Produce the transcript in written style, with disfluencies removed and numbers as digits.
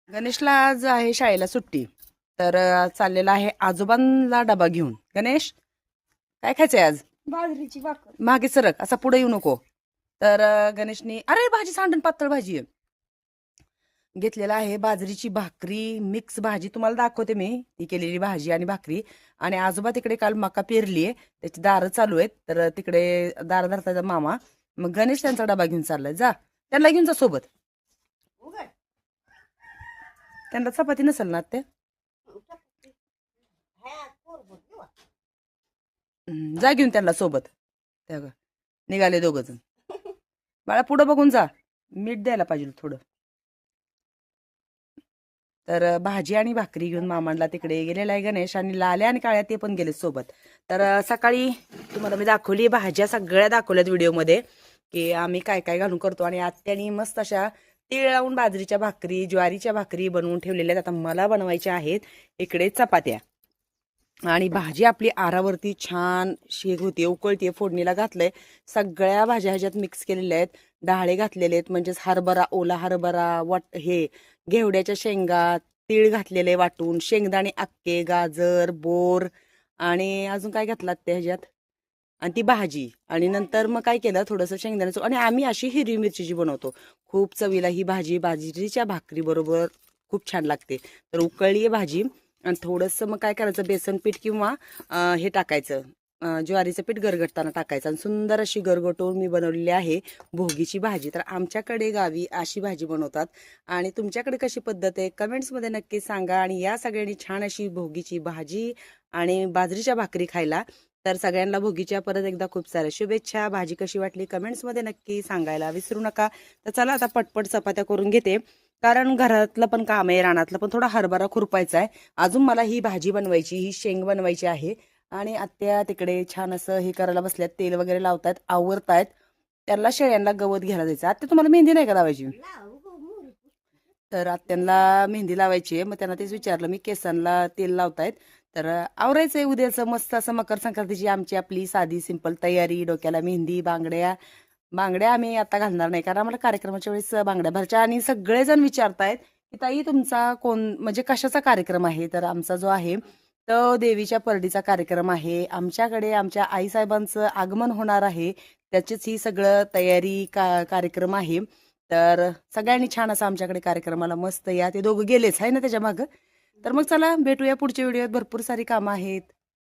गणेशला आज आहे शाळेला सुट्टी. तर चाललेला आहे आजोबांना डबा घेऊन. गणेश, काय खायचंय आज? बाजरीची भाकर. मागे सरक, असा पुढे येऊ नको. तर गणेशनी, अरे भाजी सांडण पातळ भाजी आहे, घेतलेला आहे. बाजरीची भाकरी मिक्स भाजी तुम्हाला दाखवते मी, ती केलेली भाजी आणि भाकरी. आणि आजोबा तिकडे काल मका पेरली आहे, त्याची दारं चालू आहेत. तर तिकडे दार धरताचा मामा. मग गणेश त्यांचा डबा घेऊन चाललाय. जा, त्यांना घेऊन जा सोबत. त्यांना चपाती नसेल ना ते. जा घेऊन त्यांना सोबत. त्या निघाले दोघ जण. बाळा पुढं बघून जा, मीठ द्यायला पाहिजे थोडं. तर भाजी आणि भाकरी घेऊन मामांना तिकडे गेलेला आहे गणेश. आणि लाल्या आणि काळ्या ते पण गेले सोबत. तर सकाळी तुम्हाला मी दाखवली, भाज्या सगळ्या दाखवल्यात व्हिडिओमध्ये की आम्ही काय काय घालून करतो. आणि आत्यानी मस्त अशा तीळ लावून बाजरीच्या भाकरी, ज्वारीच्या भाकरी बनवून ठेवलेल्या आहेत. आता मला बनवायच्या आहेत इकडे चपात्या. आणि भाजी आपली आरावरती छान शेक होती, उकळतीये, फोडणीला घातलंय. सगळ्या भाज्या ह्याच्यात मिक्स केलेल्या आहेत. डाळे घातलेले आहेत, म्हणजेच हरभरा, ओला हरभरा, हे घेवड्याच्या शेंगा, तीळ घातलेले वाटून, शेंगदाणे अक्के, गाजर, बोर आणि अजून काय घातलात ते ह्याच्यात, आणि ती भाजी. आणि नंतर मग काय केलं, थोडंसं शेंगदाण्याचं. आणि आम्ही अशी हिरवी मिरचीची बनवतो. खूप चवीला ही भाजी बाजरीच्या भाकरी बरोबर खूप छान लागते. तर उकळली आहे भाजी. आणि थोडंसं मग काय करायचं, बेसन पीठ किंवा हे टाकायचं, ज्वारीचं पीठ गरगटताना टाकायचं. आणि सुंदर अशी गरगटून मी बनवलेली आहे भोगीची भाजी. तर आमच्याकडे गावी अशी भाजी बनवतात. आणि तुमच्याकडे कशी पद्धत आहे कमेंट्समध्ये नक्की सांगा. आणि या सगळ्यांनी छान अशी भोगीची भाजी आणि बाजरीच्या भाकरी खायला. तर सगळ्यांना भोगीच्या परत एकदा खूप साऱ्या शुभेच्छा. भाजी कशी वाटली कमेंट्समध्ये नक्की सांगायला विसरू नका. तर चला आता पटपट चपात्या करून घेते, कारण घरातलं पण काम आहे, रानातलं पण थोडा हरभरा खुरपायचा आहे. अजून मला ही भाजी बनवायची, ही शेंग बनवायची आहे. आणि आत्या तिकडे छान असं हे करायला बसल्यात, तेल वगैरे लावतायत, आवरतायत. त्यांना शेळ्यांना गवत घ्यायला जायचं. आत्या तुम्हाला मेहंदी नाही का लावायची? तर आत्यांना मेहंदी लावायची आहे. मग त्यांना तेच विचारलं मी, केसांना तेल लावतायत. तर आवरायचंय उद्याचं मस्त असं मकर संक्रांतीची आमची आपली साधी सिंपल तयारी. डोक्याला मेहंदी, बांगड्या. बांगड्या आम्ही आता घालणार नाही, कारण आम्हाला कार्यक्रमाच्या वेळेस बांगड्या भरच्या. आणि सगळेजण विचारतायत की ताई तुमचा कोण, म्हणजे कशाचा कार्यक्रम आहे. तर आमचा जो आहे तो देवीच्या परडीचा कार्यक्रम आहे. आमच्याकडे आमच्या आईसाहेबांचं आगमन होणार आहे, त्याचीच ही सगळं तयारी कार्यक्रम आहे. तर सगळ्यांनी छान असं आमच्याकडे कार्यक्रमाला मस्त या. ते दोघं गेलेच आहे ना त्याच्या मागं. तर मग चला भेटूया पुढच्या व्हिडिओत, भरपूर सारी कामं आहेत.